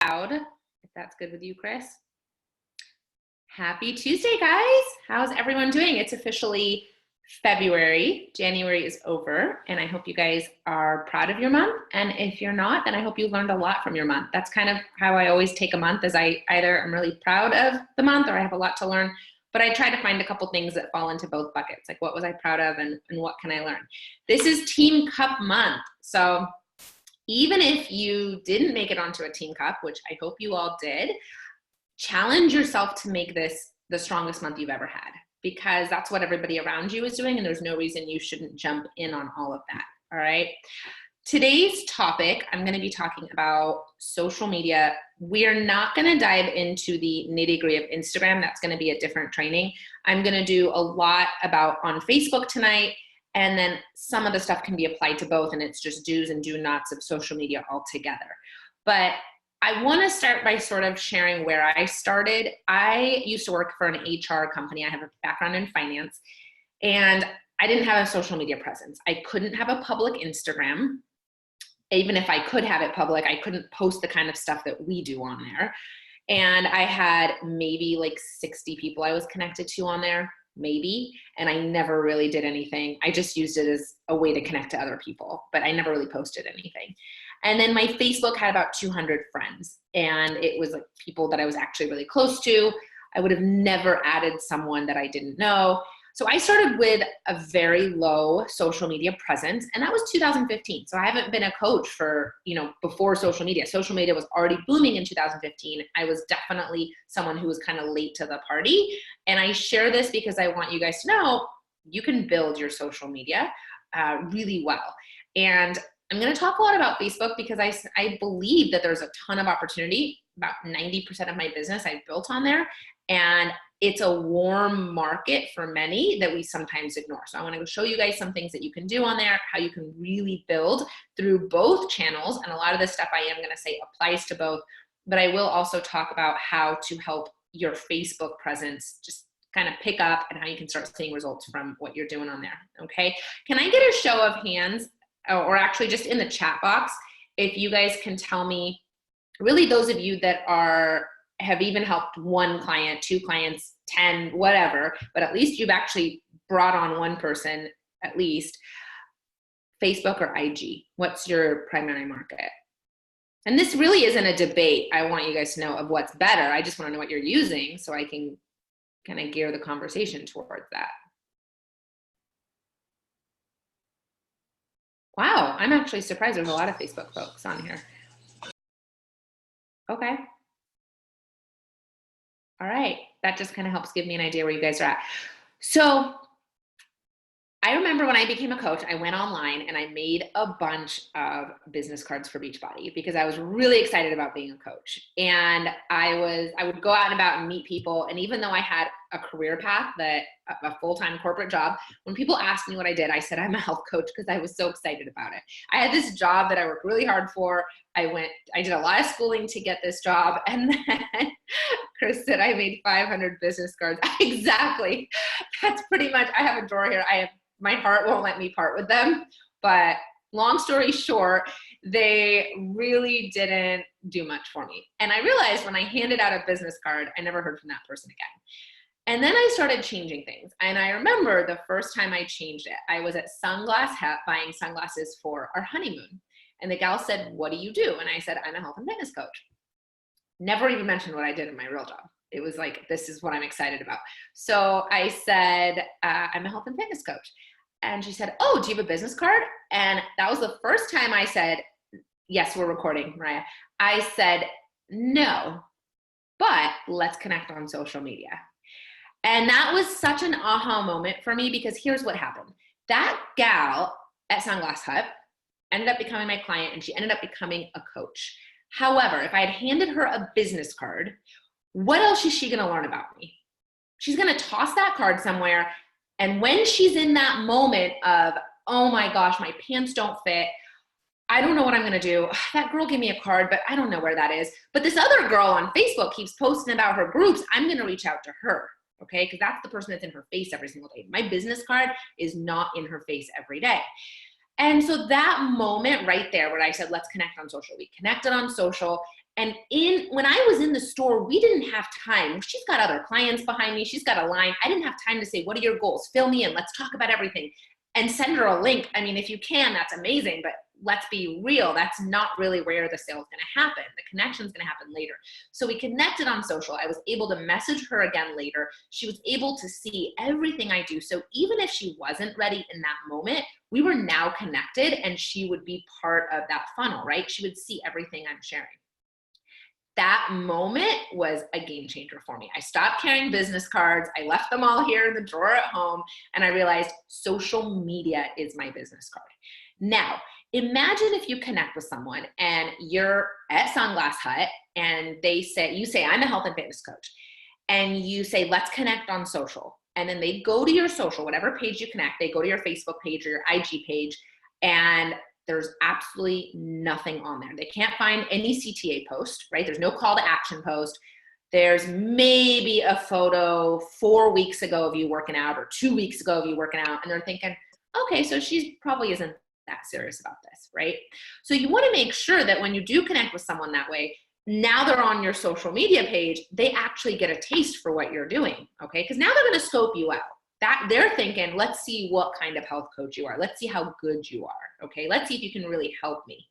If that's good with you, Chris. Happy Tuesday, guys. How's everyone doing? It's officially February. January is over, and I hope you guys are proud of your month. And if you're not, then I hope you learned a lot from your month. That's kind of how I always take a month, is I either am really proud of the month or I have a lot to learn, but I try to find a couple things that fall into both buckets. Like, what was I proud of and what can I learn? This is Team Cup month. So even if you didn't make it onto a Team Cup, which I hope you all did, challenge yourself to make this the strongest month you've ever had, because that's what everybody around you is doing, and there's no reason you shouldn't jump in on all of that, all right? Today's topic, I'm gonna be talking about social media. We're not gonna dive into the nitty-gritty of Instagram. That's gonna be a different training. I'm gonna do a lot about on Facebook tonight, and then some of the stuff can be applied to both, and it's just do's and do nots of social media altogether. But I want to start by sort of sharing where I started. I used to work for an HR company. I have a background in finance, and I didn't have a social media presence. I couldn't have a public Instagram. Even if I could have it public, I couldn't post the kind of stuff that we do on there. And I had maybe like 60 people I was connected to on there, maybe, and I never really did anything. I just used it as a way to connect to other people, but I never really posted anything. And then my Facebook had about 200 friends, and it was like people that I was actually really close to. I would have never added someone that I didn't know. So I started with a very low social media presence, and that was 2015. So I haven't been a coach for, before social media. Social media was already booming in 2015. I was definitely someone who was kind of late to the party. And I share this because I want you guys to know you can build your social media really well. And I'm going to talk a lot about Facebook because I believe that there's a ton of opportunity. About 90% of my business I built on there, and it's a warm market for many that we sometimes ignore. So I want to show you guys some things that you can do on there, how you can really build through both channels. And a lot of this stuff I am going to say applies to both, but I will also talk about how to help your Facebook presence just kind of pick up and how you can start seeing results from what you're doing on there. Okay. Can I get a show of hands? Or actually just in the chat box, if you guys can tell me, really those of you that have even helped one client, 2 clients, 10, whatever, but at least you've actually brought on one person at least, Facebook or IG, what's your primary market? And this really isn't a debate. I want you guys to know of what's better. I just want to know what you're using so I can kind of gear the conversation towards that. Wow, I'm actually surprised there's a lot of Facebook folks on here. Okay. All right, that just kind of helps give me an idea where you guys are at. So I remember when I became a coach, I went online and I made a bunch of business cards for Beachbody because I was really excited about being a coach. And I would go out and about and meet people. And even though I had a career path, a full-time corporate job, when people asked me what I did, I said I'm a health coach because I was so excited about it. I had this job that I worked really hard for. I did a lot of schooling to get this job. And then Chris said I made 500 business cards. Exactly. That's pretty much, I have a drawer here. My heart won't let me part with them, but long story short, they really didn't do much for me. And I realized when I handed out a business card, I never heard from that person again. And then I started changing things. And I remember the first time I changed it, I was at Sunglass Hut buying sunglasses for our honeymoon. And the gal said, "What do you do?" And I said, "I'm a health and fitness coach." Never even mentioned what I did in my real job. It was like, this is what I'm excited about. So I said, I'm a health and fitness coach. And she said, "Oh, do you have a business card?" And that was the first time I said, yes, we're recording, Mariah. I said, "No, but let's connect on social media." And that was such an aha moment for me because here's what happened. That gal at Sunglass Hut ended up becoming my client, and she ended up becoming a coach. However, if I had handed her a business card, what else is she going to learn about me? She's going to toss that card somewhere. And when she's in that moment of, oh my gosh, my pants don't fit, I don't know what I'm going to do. That girl gave me a card, but I don't know where that is. But this other girl on Facebook keeps posting about her groups. I'm going to reach out to her, okay? Because that's the person that's in her face every single day. My business card is not in her face every day. And so that moment right there where I said, let's connect on social, we connected on social. And when I was in the store, we didn't have time. She's got other clients behind me. She's got a line. I didn't have time to say, what are your goals? Fill me in. Let's talk about everything. And send her a link. I mean, if you can, that's amazing. But let's be real. That's not really where the sale is going to happen. The connection is going to happen later. So we connected on social. I was able to message her again later. She was able to see everything I do. So even if she wasn't ready in that moment, we were now connected and she would be part of that funnel, right? She would see everything I'm sharing. That moment was a game changer for me. I stopped carrying business cards. I left them all here in the drawer at home. And I realized social media is my business card. Now, imagine if you connect with someone and you're at Sunglass Hut and you say, I'm a health and fitness coach. And you say, let's connect on social. And then they go to your social, whatever page you connect, they go to your Facebook page or your IG page, and there's absolutely nothing on there. They can't find any CTA post, right? There's no call to action post. There's maybe a photo 4 weeks ago of you working out or 2 weeks ago of you working out. And they're thinking, okay, so she probably isn't that serious about this, right? So you want to make sure that when you do connect with someone that way, now they're on your social media page, they actually get a taste for what you're doing, okay? Because now they're going to scope you out. That they're thinking, let's see what kind of health coach you are. Let's see how good you are, okay? Let's see if you can really help me.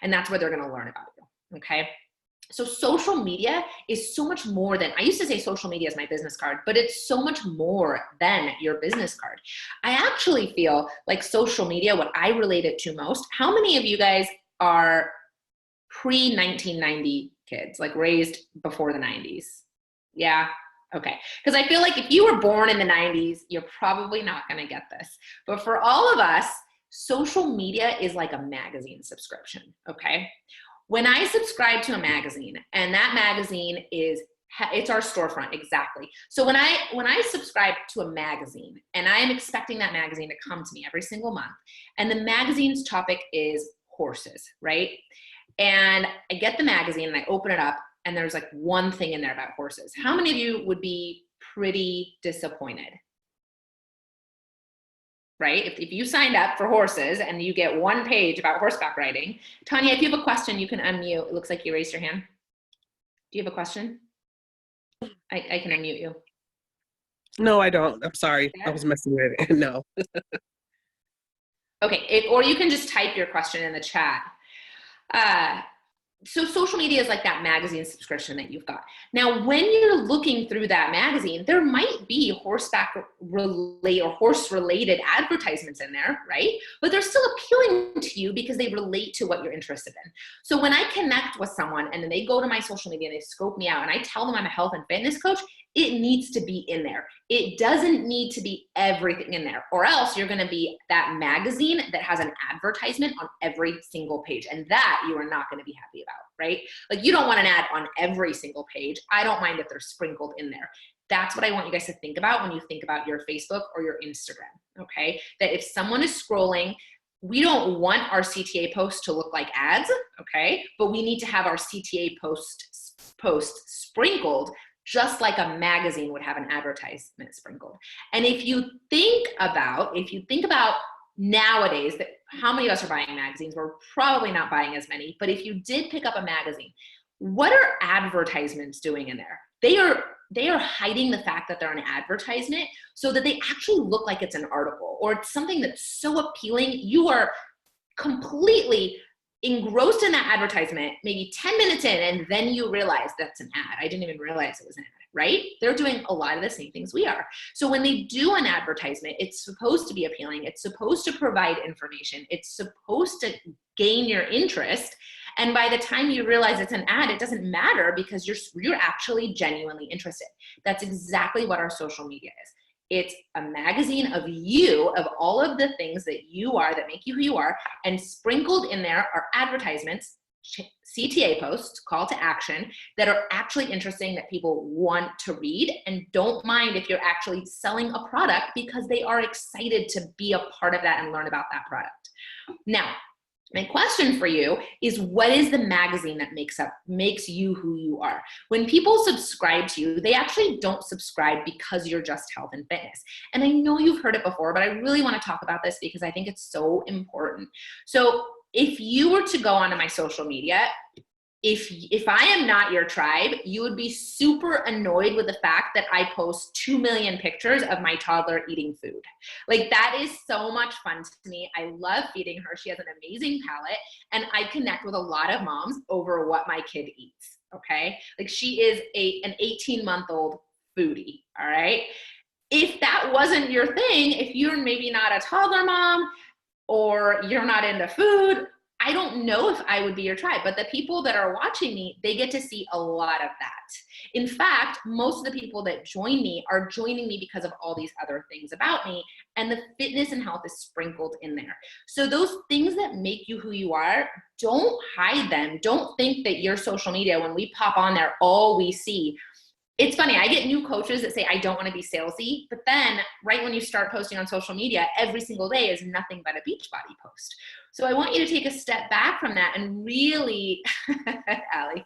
And that's where they're going to learn about you, okay? So social media is so much more than, I used to say social media is my business card, but it's so much more than your business card. I actually feel like social media, what I relate it to most, how many of you guys are pre-1990 kids, like raised before the 90s? Yeah. Okay. Because I feel like if you were born in the 90s, you're probably not going to get this. But for all of us, social media is like a magazine subscription. Okay. When I subscribe to a magazine, and that magazine it's our storefront, exactly. So when I subscribe to a magazine, and I am expecting that magazine to come to me every single month, and the magazine's topic is horses, right? And I get the magazine and I open it up, and there's like one thing in there about horses. How many of you would be pretty disappointed? Right? If you signed up for horses and you get one page about horseback riding, Tanya, if you have a question, you can unmute. It looks like you raised your hand. Do you have a question? I can unmute you. No, I don't. I'm sorry. Yeah. I was messing with it. No. Okay. Or you can just type your question in the chat. So social media is like that magazine subscription that you've got. Now, when you're looking through that magazine, there might be horseback relate or horse related advertisements in there, right? But they're still appealing to you because they relate to what you're interested in. So when I connect with someone and then they go to my social media and they scope me out and I tell them I'm a health and fitness coach, it needs to be in there. It doesn't need to be everything in there, or else you're going to be that magazine that has an advertisement on every single page. And that you are not going to be happy about, right? Like you don't want an ad on every single page. I don't mind if they're sprinkled in there. That's what I want you guys to think about when you think about your Facebook or your Instagram, okay? That if someone is scrolling, we don't want our CTA posts to look like ads, okay? But we need to have our CTA posts sprinkled just like a magazine would have an advertisement sprinkled. And if you think about nowadays, that how many of us are buying magazines? We're probably not buying as many, but if you did pick up a magazine, what are advertisements doing in there? They are hiding the fact that they're an advertisement so that they actually look like it's an article or it's something that's so appealing. You are completely engrossed in that advertisement, maybe 10 minutes in, and then you realize that's an ad. I didn't even realize it was an ad, right? They're doing a lot of the same things we are. So when they do an advertisement, it's supposed to be appealing. It's supposed to provide information. It's supposed to gain your interest. And by the time you realize it's an ad, it doesn't matter because you're actually genuinely interested. That's exactly what our social media is. It's a magazine of you, of all of the things that you are, that make you who you are, and sprinkled in there are advertisements, CTA posts, call to action, that are actually interesting, that people want to read and don't mind if you're actually selling a product because they are excited to be a part of that and learn about that product. Now, my question for you is, what is the magazine that makes you who you are? When people subscribe to you, they actually don't subscribe because you're just health and fitness. And I know you've heard it before, but I really want to talk about this because I think it's so important. So if you were to go onto my social media, if I am not your tribe, you would be super annoyed with the fact that I post 2 million pictures of my toddler eating food. Like, that is so much fun to me. I love feeding her. She has an amazing palate, and I connect with a lot of moms over what my kid eats, okay? Like, she is an 18-month-old foodie, all right? If that wasn't your thing, if you're maybe not a toddler mom or you're not into food, I don't know if I would be your tribe, but the people that are watching me, they get to see a lot of that. In fact, most of the people that join me are joining me because of all these other things about me, and the fitness and health is sprinkled in there. So those things that make you who you are, don't hide them. Don't think that your social media, when we pop on there, all we see. It's funny, I get new coaches that say, I don't want to be salesy, but then right when you start posting on social media, every single day is nothing but a Beachbody post. So I want you to take a step back from that and really, Allie,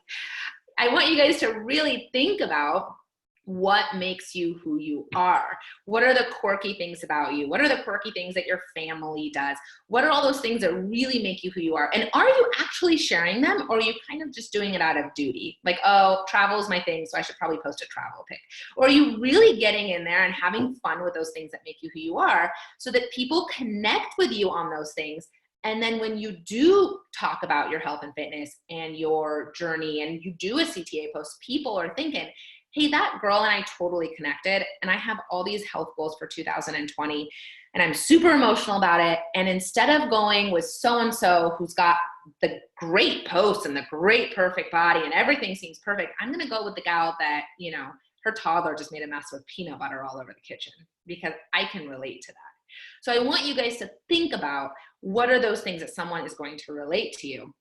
I want you guys to really think about what makes you who you are. What are the quirky things about you? What are the quirky things that your family does? What are all those things that really make you who you are? And are you actually sharing them, or are you kind of just doing it out of duty? Like, oh, travel is my thing, so I should probably post a travel pic. Or are you really getting in there and having fun with those things that make you who you are, so that people connect with you on those things? And then when you do talk about your health and fitness and your journey, and you do a CTA post, people are thinking, hey, that girl and I totally connected, and I have all these health goals for 2020, and I'm super emotional about it. And instead of going with so-and-so who's got the great posts and the great perfect body and everything seems perfect, I'm going to go with the gal that, you know, her toddler just made a mess with peanut butter all over the kitchen, because I can relate to that. So I want you guys to think about, what are those things that someone is going to relate to you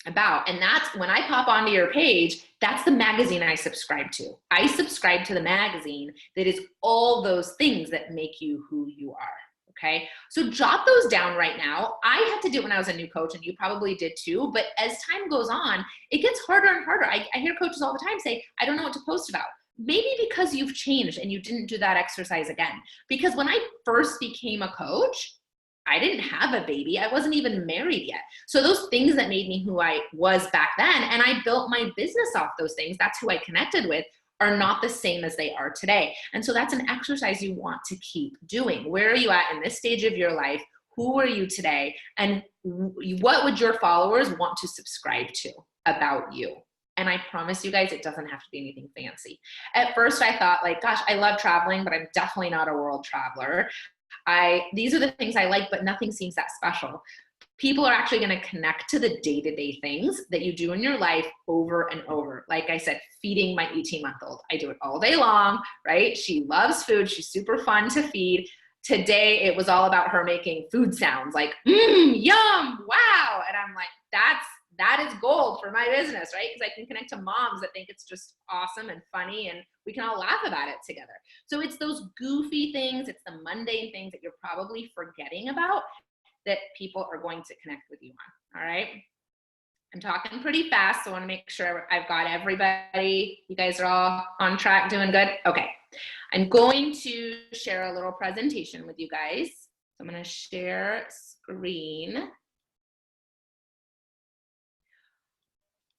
about? And that's when I pop onto your page, that's the magazine I subscribe to. I subscribe to the magazine that is all those things that make you who you are. Okay, so jot those down right now. I had to do it when I was a new coach, and you probably did too, but as time goes on, it gets harder and harder. I hear coaches all the time say, I don't know what to post about. Maybe because you've changed and you didn't do that exercise again. Because when I first became a coach, I didn't have a baby. I wasn't even married yet. So those things that made me who I was back then, and I built my business off those things, that's who I connected with, are not the same as they are today. And so that's an exercise you want to keep doing. Where are you at in this stage of your life? Who are you today? And what would your followers want to subscribe to about you? And I promise you guys, it doesn't have to be anything fancy. At first I thought, like, gosh, I love traveling, but I'm definitely not a world traveler. These are the things I like, but nothing seems that special. People are actually going to connect to the day-to-day things that you do in your life over and over. Like I said, feeding my 18-month-old. I do it all day long, right? She loves food. She's super fun to feed. Today, it was all about her making food sounds like, yum, wow. And I'm like, that is gold for my business, right? Because I can connect to moms that think it's just awesome and funny, and we can all laugh about it together. So it's those goofy things, it's the mundane things that you're probably forgetting about that people are going to connect with you on, all right? I'm talking pretty fast, so I want to make sure I've got everybody. You guys are all on track, doing good? Okay. I'm going to share a little presentation with you guys. So I'm going to share screen.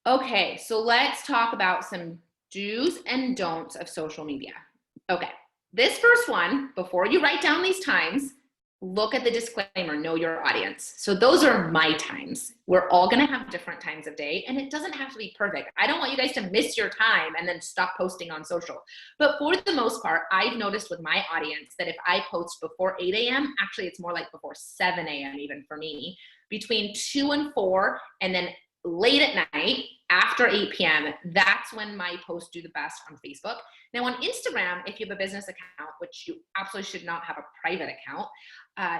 Okay, so let's talk about some do's and don'ts of social media. Okay, this first one, before you write down these times, look at the disclaimer, know your audience. So those are my times. We're all gonna have different times of day, and it doesn't have to be perfect. I don't want you guys to miss your time and then stop posting on social. But for the most part, I've noticed with my audience that if I post before 8 a.m., actually it's more like before 7 a.m. even for me, between 2 and 4, and then late at night, after 8 p.m., that's when my posts do the best on Facebook. Now on Instagram, if you have a business account, which you absolutely should not have a private account,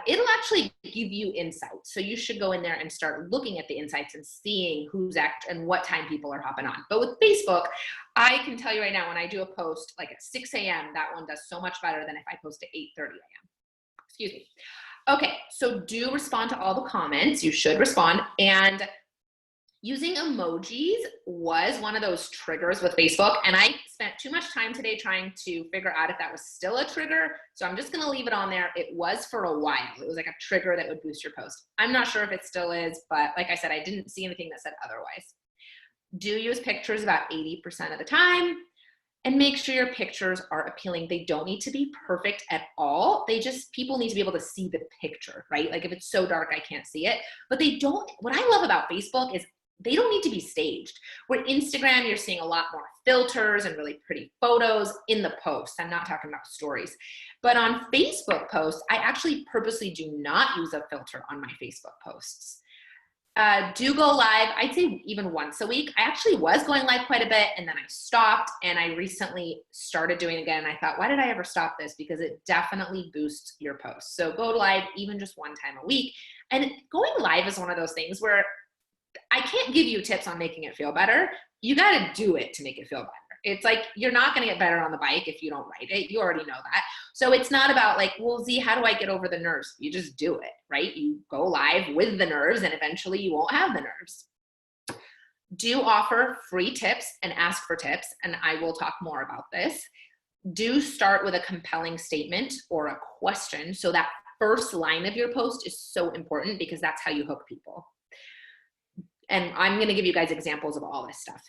it'll actually give you insights. So you should go in there and start looking at the insights and seeing who's and what time people are hopping on. But with Facebook, I can tell you right now, when I do a post like at 6 a.m., that one does so much better than if I post at 8:30 a.m. Excuse me. Okay, so do respond to all the comments. You should respond. And using emojis was one of those triggers with Facebook, and I spent too much time today trying to figure out if that was still a trigger, so I'm just gonna leave it on there. It was for a while. It was like a trigger that would boost your post. I'm not sure if it still is, but like I said, I didn't see anything that said otherwise. Do use pictures about 80% of the time, and make sure your pictures are appealing. They don't need to be perfect at all. People need to be able to see the picture, right? Like if it's so dark, I can't see it. But what I love about Facebook is they don't need to be staged. Where Instagram, you're seeing a lot more filters and really pretty photos in the post. I'm not talking about stories. But on Facebook posts, I actually purposely do not use a filter on my Facebook posts. Do go live, I'd say even once a week. I actually was going live quite a bit, and then I stopped, and I recently started doing it again. And I thought, why did I ever stop this? Because it definitely boosts your posts. So go live even just one time a week. And going live is one of those things where I can't give you tips on making it feel better. You got to do it to make it feel better. It's like, you're not going to get better on the bike if you don't write it. You already know that. So it's not about like, well, Z, how do I get over the nerves? You just do it, right? You go live with the nerves, and eventually you won't have the nerves. Do offer free tips and ask for tips, and I will talk more about this. Do start with a compelling statement or a question. So that first line of your post is so important, because that's how you hook people. And I'm going to give you guys examples of all this stuff.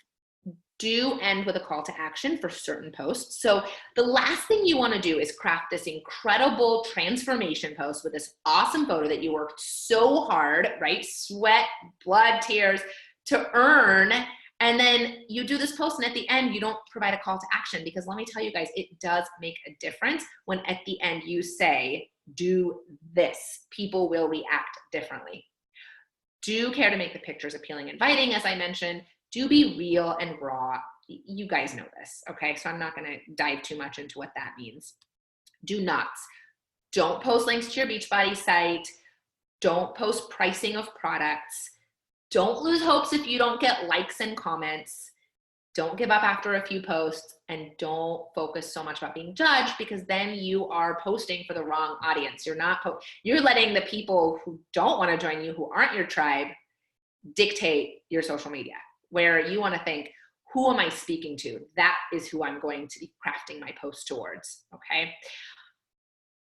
Do end with a call to action for certain posts. So the last thing you want to do is craft this incredible transformation post with this awesome photo that you worked so hard, right? Sweat, blood, tears to earn. And then you do this post, and at the end, you don't provide a call to action, because let me tell you guys, it does make a difference when at the end you say, do this. People will react differently. Do care to make the pictures appealing, inviting, as I mentioned. Do be real and raw. You guys know this, okay? So I'm not going to dive too much into what that means. Do nuts. Don't post links to your Beachbody site. Don't post pricing of products. Don't lose hopes if you don't get likes and comments. Don't give up after a few posts, and don't focus so much about being judged, because then you are posting for the wrong audience. You're letting the people who don't want to join you, who aren't your tribe, dictate your social media, where you want to think, who am I speaking to? That is who I'm going to be crafting my post towards, okay?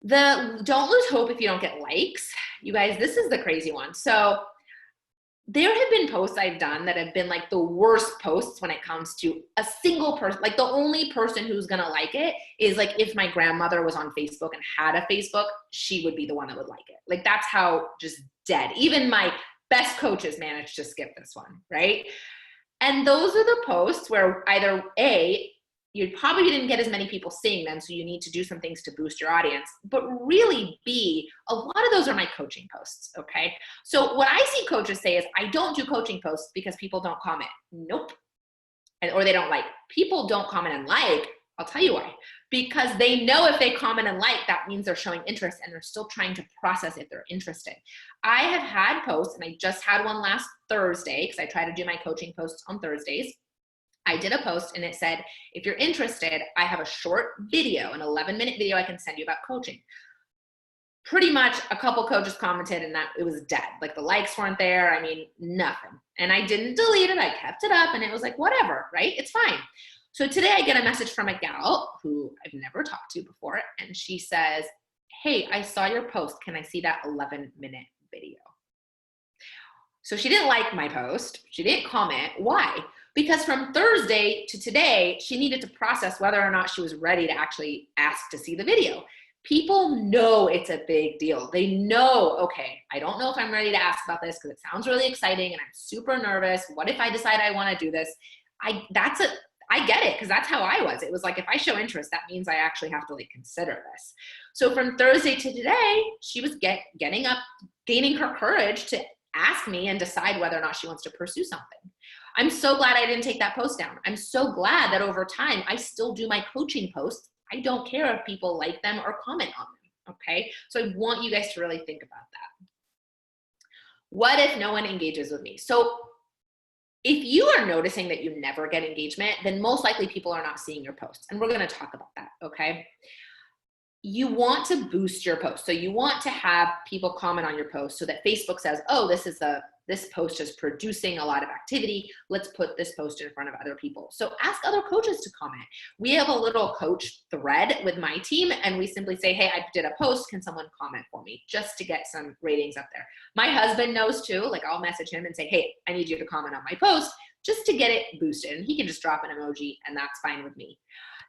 Don't lose hope if you don't get likes. You guys, this is the crazy one. So there have been posts I've done that have been like the worst posts when it comes to a single person. Like the only person who's going to like it is like if my grandmother was on Facebook and had a Facebook, she would be the one that would like it. Like that's how just dead. Even my best coaches managed to skip this one, right? And those are the posts where either A, you probably didn't get as many people seeing them, so you need to do some things to boost your audience. But really, B, a lot of those are my coaching posts, okay? So what I see coaches say is, I don't do coaching posts because people don't comment. Nope. Or they don't like. People don't comment and like. I'll tell you why. Because they know if they comment and like, that means they're showing interest, and they're still trying to process if they're interested. I have had posts, and I just had one last Thursday, because I try to do my coaching posts on Thursdays. I did a post, and it said, if you're interested, I have a short video, an 11-minute video I can send you about coaching. Pretty much a couple coaches commented, and that it was dead. Like the likes weren't there. I mean, nothing. And I didn't delete it. I kept it up, and it was like, whatever, right? It's fine. So today I get a message from a gal who I've never talked to before, and she says, hey, I saw your post. Can I see that 11-minute video? So she didn't like my post. She didn't comment. Why? Because from Thursday to today, she needed to process whether or not she was ready to actually ask to see the video. People know it's a big deal. They know, okay, I don't know if I'm ready to ask about this because it sounds really exciting and I'm super nervous. What if I decide I want to do this? I get it, because that's how I was. It was like, if I show interest, that means I actually have to like consider this. So from Thursday to today, she was getting up, gaining her courage to ask me and decide whether or not she wants to pursue something. I'm so glad I didn't take that post down. I'm so glad that over time, I still do my coaching posts. I don't care if people like them or comment on them, okay? So I want you guys to really think about that. What if no one engages with me? So if you are noticing that you never get engagement, then most likely people are not seeing your posts. And we're going to talk about that, okay? You want to boost your post. So you want to have people comment on your post so that Facebook says, oh, this post is producing a lot of activity. Let's put this post in front of other people. So ask other coaches to comment. We have a little coach thread with my team, and we simply say, hey, I did a post. Can someone comment for me? Just to get some ratings up there. My husband knows too. Like I'll message him and say, hey, I need you to comment on my post. just to get it boosted. And he can just drop an emoji and that's fine with me.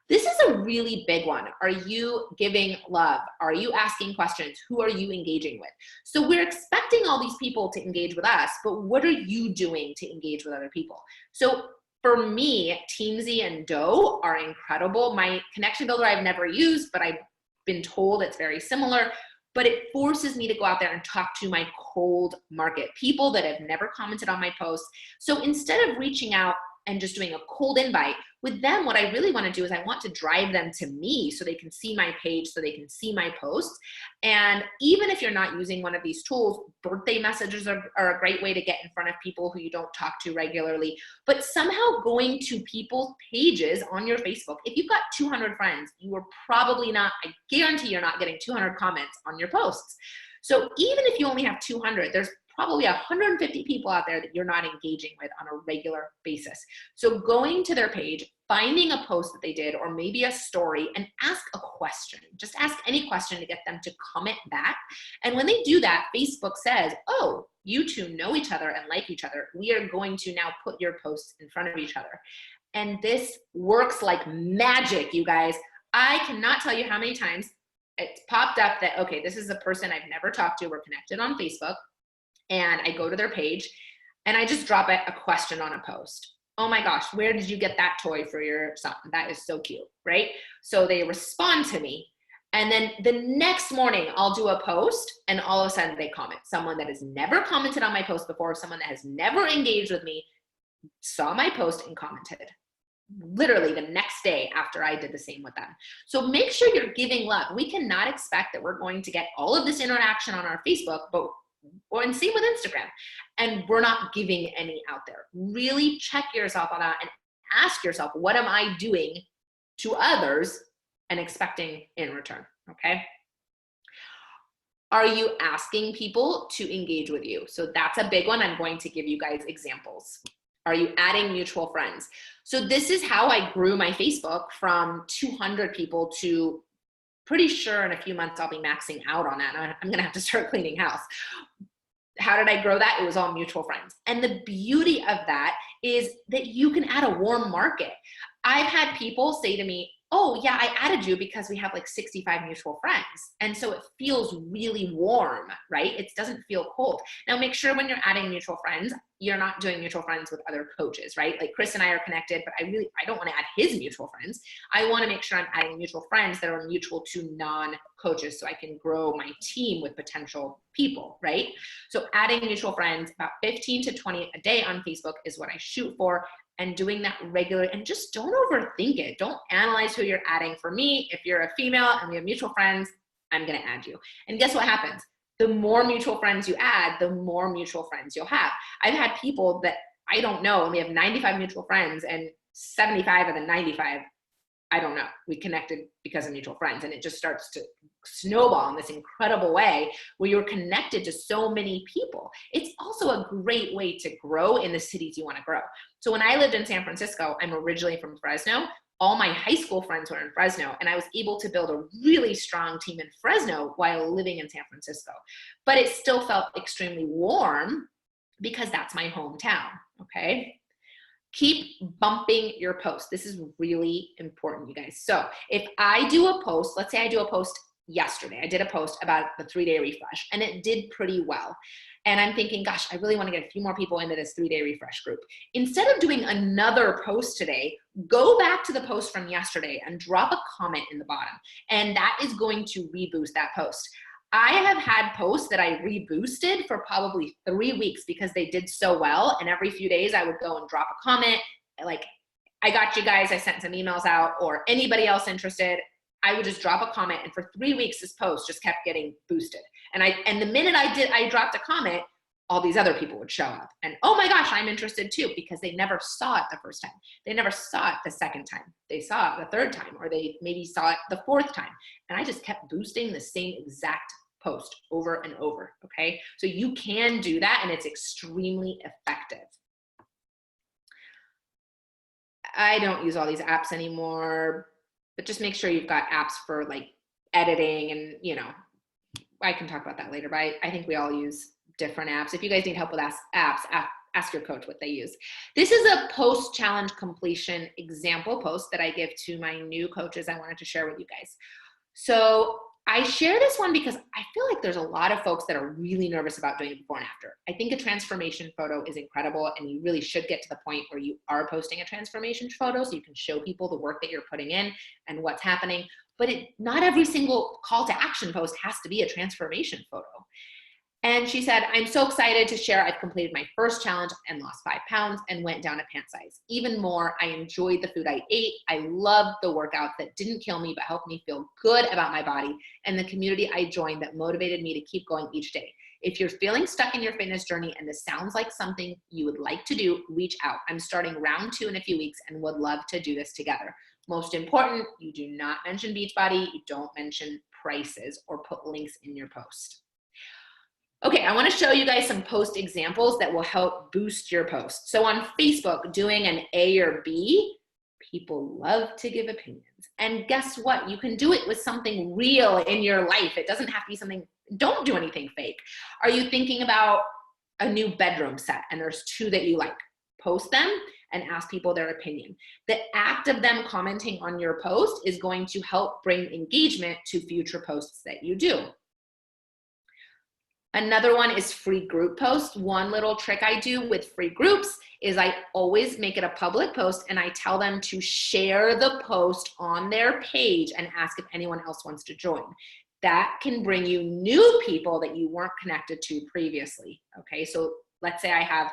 This is a really big one. Are you giving love? Are you asking questions? Who are you engaging with? So we're expecting all these people to engage with us, but what are you doing to engage with other people? So for me, Teamsy and Doe are incredible. My connection builder I've never used, but I've been told it's very similar, but it forces me to go out there and talk to my cold market, people that have never commented on my posts. So instead of reaching out and just doing a cold invite with them, what I really want to do is I want to drive them to me so they can see my page, so they can see my posts. And even if you're not using one of these tools, birthday messages are a great way to get in front of people who you don't talk to regularly. But somehow going to people's pages on your Facebook, if you've got 200 friends, you are probably not, I guarantee you're not getting 200 comments on your posts. So even if you only have 200, there's probably 150 people out there that you're not engaging with on a regular basis. So going to their page, finding a post that they did, or maybe a story, and ask a question. Just ask any question to get them to comment back. And when they do that, Facebook says, oh, you two know each other and like each other. We are going to now put your posts in front of each other. And this works like magic, you guys. I cannot tell you how many times it's popped up that, okay, this is a person I've never talked to. We're connected on Facebook. And I go to their page and I just drop a question on a post. Oh my gosh, where did you get that toy for your son? That is so cute, right? So they respond to me. And then the next morning I'll do a post and all of a sudden they comment. Someone that has never commented on my post before, someone that has never engaged with me, saw my post and commented. Literally the next day after I did the same with them. So make sure you're giving love. We cannot expect that we're going to get all of this interaction on our Facebook, and same with Instagram, and we're not giving any out there. Really check yourself on that and ask yourself, what am I doing to others and expecting in return, okay? Are you asking people to engage with you? So that's a big one. I'm going to give you guys examples. Are you adding mutual friends? So this is how I grew my Facebook from 200 people to pretty sure in a few months I'll be maxing out on that. I'm gonna have to start cleaning house. How did I grow that? It was all mutual friends. And the beauty of that is that you can add a warm market. I've had people say to me, oh yeah, I added you because we have like 65 mutual friends. And so it feels really warm, right? It doesn't feel cold. Now make sure when you're adding mutual friends, you're not doing mutual friends with other coaches, right? Like Chris and I are connected, but I don't want to add his mutual friends. I want to make sure I'm adding mutual friends that are mutual to non-coaches so I can grow my team with potential people, right? So adding mutual friends, about 15 to 20 a day on Facebook is what I shoot for. And doing that regularly, and just don't overthink it. Don't analyze who you're adding. For me, if you're a female and we have mutual friends, I'm gonna add you. And guess what happens? The more mutual friends you add, the more mutual friends you'll have. I've had people that I don't know, and we have 95 mutual friends, and 75 of the 95, I don't know. We connected because of mutual friends, and it just starts to snowball in this incredible way where you're connected to so many people. It's also a great way to grow in the cities you want to grow. So when I lived in San Francisco, I'm originally from Fresno. All my high school friends were in Fresno, and I was able to build a really strong team in Fresno while living in San Francisco. But it still felt extremely warm because that's my hometown, okay? Keep bumping your post. This is really important, you guys. So if I do a post, let's say I do a post yesterday, I did a post about the 3-day refresh and it did pretty well. And I'm thinking, gosh, I really want to get a few more people into this 3-day refresh group. Instead of doing another post today, go back to the post from yesterday and drop a comment in the bottom. And that is going to reboost that post. I have had posts that I reboosted for probably 3 weeks because they did so well. And every few days I would go and drop a comment like, I got you guys, I sent some emails out, or anybody else interested. I would just drop a comment, and for 3 weeks this post just kept getting boosted. And the minute I dropped a comment, all these other people would show up. And oh my gosh, I'm interested too, because they never saw it the first time. They never saw it the second time. They saw it the third time, or they maybe saw it the fourth time. And I just kept boosting the same exact post over and over, okay? So you can do that, and it's extremely effective. I don't use all these apps anymore, but just make sure you've got apps for like editing, and you know, I can talk about that later, but I think we all use different apps. If you guys need help with apps, ask your coach what they use. This is a post-challenge completion example post that I give to my new coaches. I wanted to share with you guys. So I share this one because I feel like there's a lot of folks that are really nervous about doing it before and after. I think a transformation photo is incredible, and you really should get to the point where you are posting a transformation photo so you can show people the work that you're putting in and what's happening. But not every single call to action post has to be a transformation photo. And she said, I'm so excited to share I've completed my first challenge and lost 5 pounds and went down a pant size. Even more, I enjoyed the food I ate. I loved the workouts that didn't kill me but helped me feel good about my body, and the community I joined that motivated me to keep going each day. If you're feeling stuck in your fitness journey and this sounds like something you would like to do, reach out. I'm starting round 2 in a few weeks and would love to do this together. Most important, you do not mention Beachbody. You don't mention prices or put links in your post. Okay, I want to show you guys some post examples that will help boost your post. So on Facebook, doing an A or B, people love to give opinions. And guess what? You can do it with something real in your life. It doesn't have to be something, don't do anything fake. Are you thinking about a new bedroom set and there's 2 that you like? Post them and ask people their opinion. The act of them commenting on your post is going to help bring engagement to future posts that you do. Another one is free group posts. One little trick I do with free groups is I always make it a public post and I tell them to share the post on their page and ask if anyone else wants to join. That can bring you new people that you weren't connected to previously. Okay, so let's say I have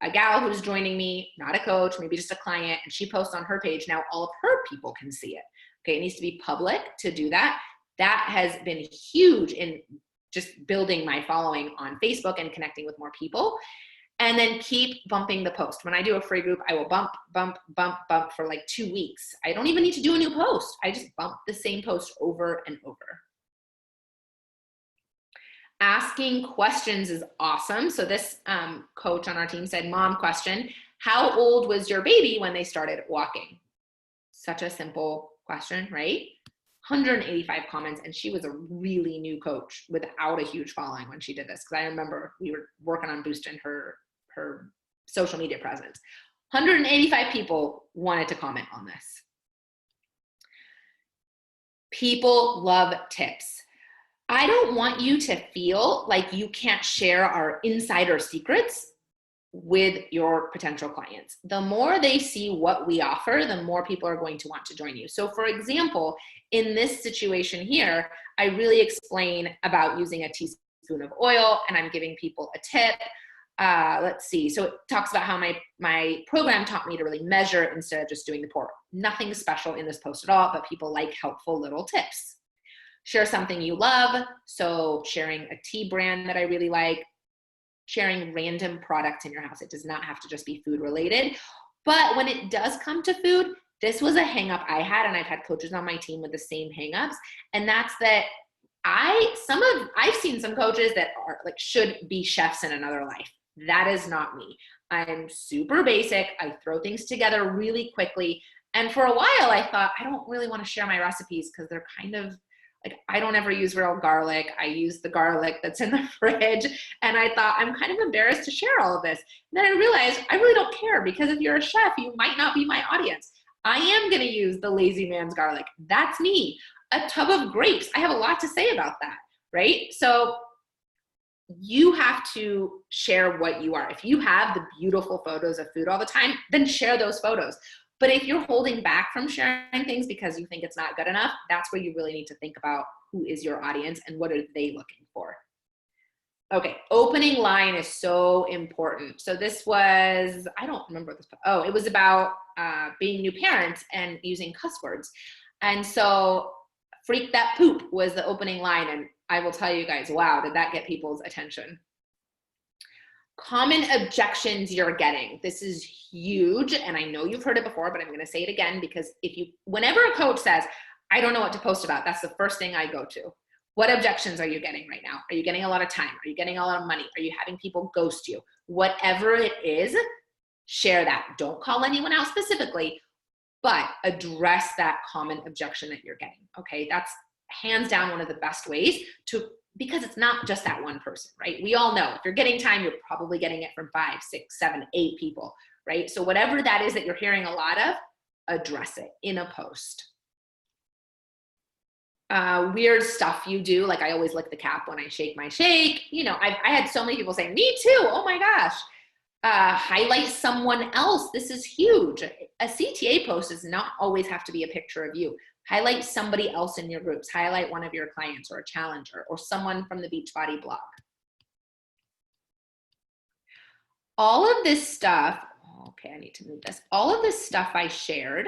a gal who's joining me, not a coach, maybe just a client, and she posts on her page. Now all of her people can see it. Okay, it needs to be public to do that. That has been huge in just building my following on Facebook and connecting with more people. And then keep bumping the post. When I do a free group, I will bump for like 2 weeks. I don't even need to do a new post. I just bump the same post over and over. Asking questions is awesome. So this coach on our team said, Mom, question, how old was your baby when they started walking? Such a simple question, right? 185 comments, and she was a really new coach without a huge following when she did this, because I remember we were working on boosting her social media presence. 185 people wanted to comment on this. People love tips. I don't want you to feel like you can't share our insider secrets with your potential clients. The more they see what we offer, the more people are going to want to join you. So for example, in this situation here, I really explain about using a teaspoon of oil, and I'm giving people a tip. Let's see. So it talks about how my program taught me to really measure instead of just doing the pour. Nothing special in this post at all, but people like helpful little tips. Share something you love. So sharing a tea brand that I really like, sharing random products in your house. It does not have to just be food related. But when it does come to food, this was a hang up I had, and I've had coaches on my team with the same hang-ups. And that's that I've seen some coaches that are like should be chefs in another life. That is not me. I'm super basic. I throw things together really quickly. And for a while I thought, I don't really want to share my recipes because they're kind of like, I don't ever use real garlic. I use the garlic that's in the fridge. And I thought, I'm kind of embarrassed to share all of this. And then I realized I really don't care, because if you're a chef, you might not be my audience. I am going to use the lazy man's garlic. That's me. A tub of grapes. I have a lot to say about that, right? So you have to share what you are. If you have the beautiful photos of food all the time, then share those photos. But if you're holding back from sharing things because you think it's not good enough, that's where you really need to think about who is your audience and what are they looking for. Okay, opening line is so important. So this was, I don't remember this. Oh, it was about being new parents and using cuss words. And so freak that poop was the opening line. And I will tell you guys, wow, did that get people's attention? Common objections you're getting. This is huge. And I know you've heard it before, but I'm going to say it again, because whenever a coach says, I don't know what to post about, that's the first thing I go to. What objections are you getting right now? Are you getting a lot of time? Are you getting a lot of money? Are you having people ghost you? Whatever it is, share that. Don't call anyone out specifically, but address that common objection that you're getting. Okay. That's hands down one of the best ways to because it's not just that one person, right? We all know if you're getting time, you're probably getting it from 5, 6, 7, 8 people, right? So whatever that is that you're hearing a lot of, address it in a post. Weird stuff you do, like I always lick the cap when I shake my shake. You know, I had so many people saying, me too, oh my gosh. Highlight someone else. This is huge. A CTA post does not always have to be a picture of you. Highlight somebody else in your groups. Highlight one of your clients or a challenger or someone from the Beachbody blog. All of this stuff, okay, I need to move this. All of this stuff I shared,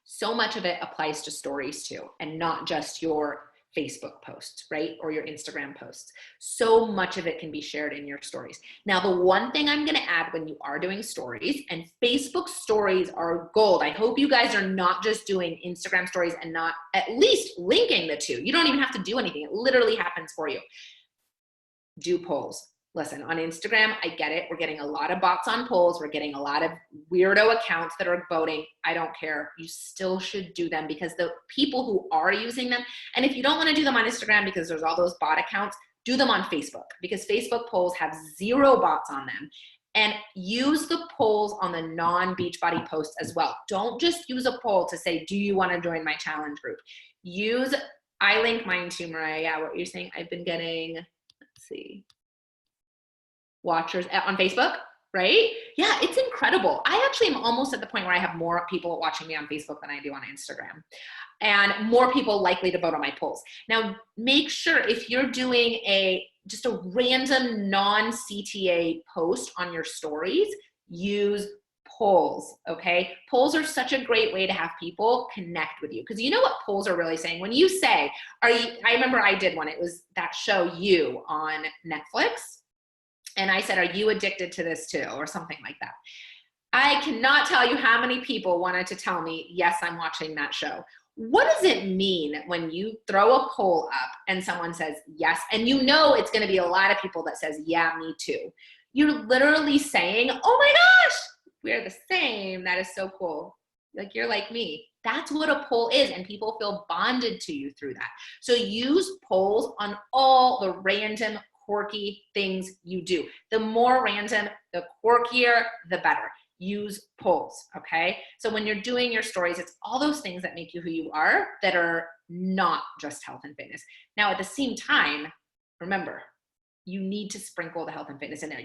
so much of it applies to stories too, and not just your Facebook posts, right? Or your Instagram posts. So much of it can be shared in your stories. Now, the one thing I'm going to add when you are doing stories, and Facebook stories are gold. I hope you guys are not just doing Instagram stories and not at least linking the two. You don't even have to do anything. It literally happens for you. Do polls. Listen, on Instagram, I get it. We're getting a lot of bots on polls. We're getting a lot of weirdo accounts that are voting. I don't care. You still should do them because the people who are using them, and if you don't want to do them on Instagram because there's all those bot accounts, do them on Facebook because Facebook polls have 0 bots on them. And use the polls on the non-Beachbody posts as well. Don't just use a poll to say, do you want to join my challenge group? I link mine to Mariah. Yeah, what you're saying, I've been getting, let's see, watchers on Facebook, right? Yeah, it's incredible. I actually am almost at the point where I have more people watching me on Facebook than I do on Instagram, and more people likely to vote on my polls. Now, make sure if you're doing just a random non-CTA post on your stories, use polls, okay? Polls are such a great way to have people connect with you because you know what polls are really saying? When you say, I remember I did one, it was that show You on Netflix. And I said, are you addicted to this too? Or something like that. I cannot tell you how many people wanted to tell me, yes, I'm watching that show. What does it mean when you throw a poll up and someone says yes, and you know it's going to be a lot of people that says, yeah, me too. You're literally saying, oh my gosh, we're the same. That is so cool. Like you're like me. That's what a poll is, and people feel bonded to you through that. So use polls on all the random quirky things you do. The more random, the quirkier, the better. Use polls, okay? So when you're doing your stories, it's all those things that make you who you are that are not just health and fitness. Now, at the same time, remember, you need to sprinkle the health and fitness in there.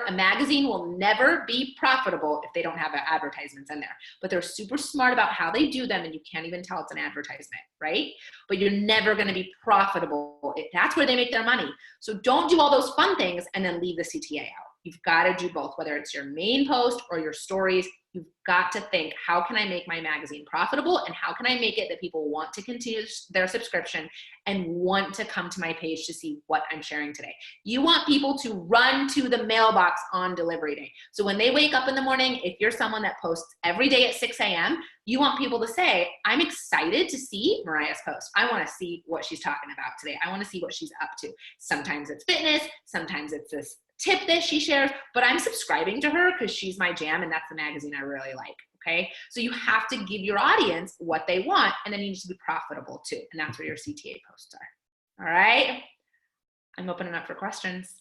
A magazine will never be profitable if they don't have advertisements in there. But they're super smart about how they do them, and you can't even tell it's an advertisement, right? But you're never going to be profitable. That's where they make their money. So don't do all those fun things and then leave the CTA out. You've got to do both, whether it's your main post or your stories. You've got to think, how can I make my magazine profitable, and how can I make it that people want to continue their subscription and want to come to my page to see what I'm sharing today? You want people to run to the mailbox on delivery day. So when they wake up in the morning, if you're someone that posts every day at 6 a.m., you want people to say, I'm excited to see Mariah's post. I want to see what she's talking about today. I want to see what she's up to. Sometimes it's fitness, sometimes it's this tip that she shares, but I'm subscribing to her because she's my jam and that's the magazine I really like, okay? So you have to give your audience what they want, and then you need to be profitable too, and that's where your CTA posts are, all right? I'm opening up for questions.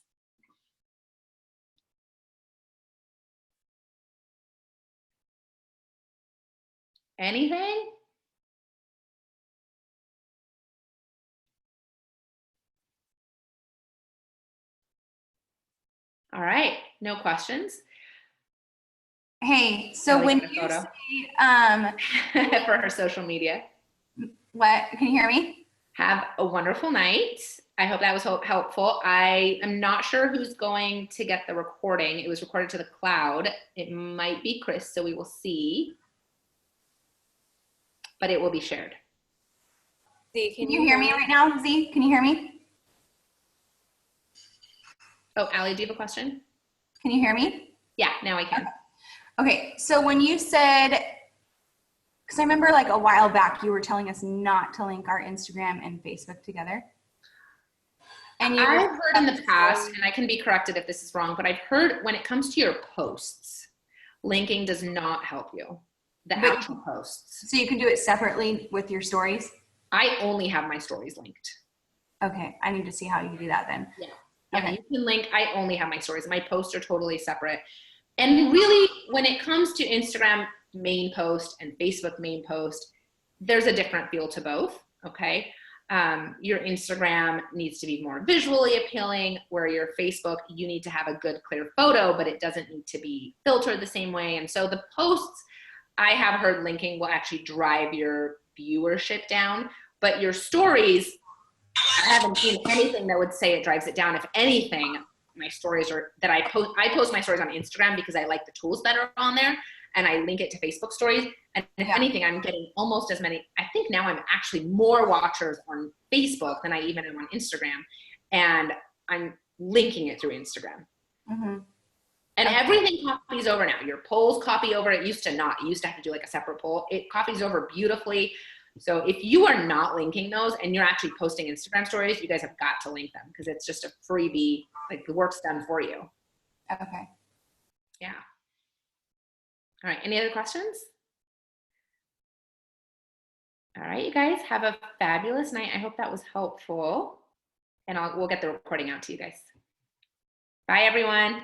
Anything? All right, no questions. Hey, so when you say, for her social media. What, can you hear me? Have a wonderful night. I hope that was helpful. I am not sure who's going to get the recording. It was recorded to the cloud. It might be Chris, so we will see. But it will be shared. Z, can you hear me right now? Z, can you hear me? Oh, Allie, do you have a question? Can you hear me? Yeah, now I can. Okay, so when you said, because I remember like a while back you were telling us not to link our Instagram and Facebook together. And I've heard in the past, and I can be corrected if this is wrong, but I've heard when it comes to your posts, linking does not help you. The actual posts. So you can do it separately with your stories? I only have my stories linked. Okay, I need to see how you do that then. Yeah. Yeah, Okay. you can link. I only have my stories. My posts are totally separate. And really, when it comes to Instagram main post and Facebook main post, there's a different feel to both. Okay. Your Instagram needs to be more visually appealing, where your Facebook, you need to have a good, clear photo, but it doesn't need to be filtered the same way. And so the posts, I have heard linking will actually drive your viewership down, but your stories, I haven't seen anything that would say it drives it down. If anything, my stories are that I post my stories on Instagram because I like the tools that are on there, and I link it to Facebook stories. And if anything, I'm getting almost as many. I think now I'm actually more watchers on Facebook than I even am on Instagram, and I'm linking it through Instagram. Mm-hmm. And everything copies over now. Your polls copy over. It used to not. You used to have to do like a separate poll. It copies over beautifully. So if you are not linking those and you're actually posting Instagram stories, you guys have got to link them because it's just a freebie. Like the work's done for you. Okay. Yeah. All right. Any other questions? All right, you guys have a fabulous night. I hope that was helpful. And we'll get the recording out to you guys. Bye, everyone.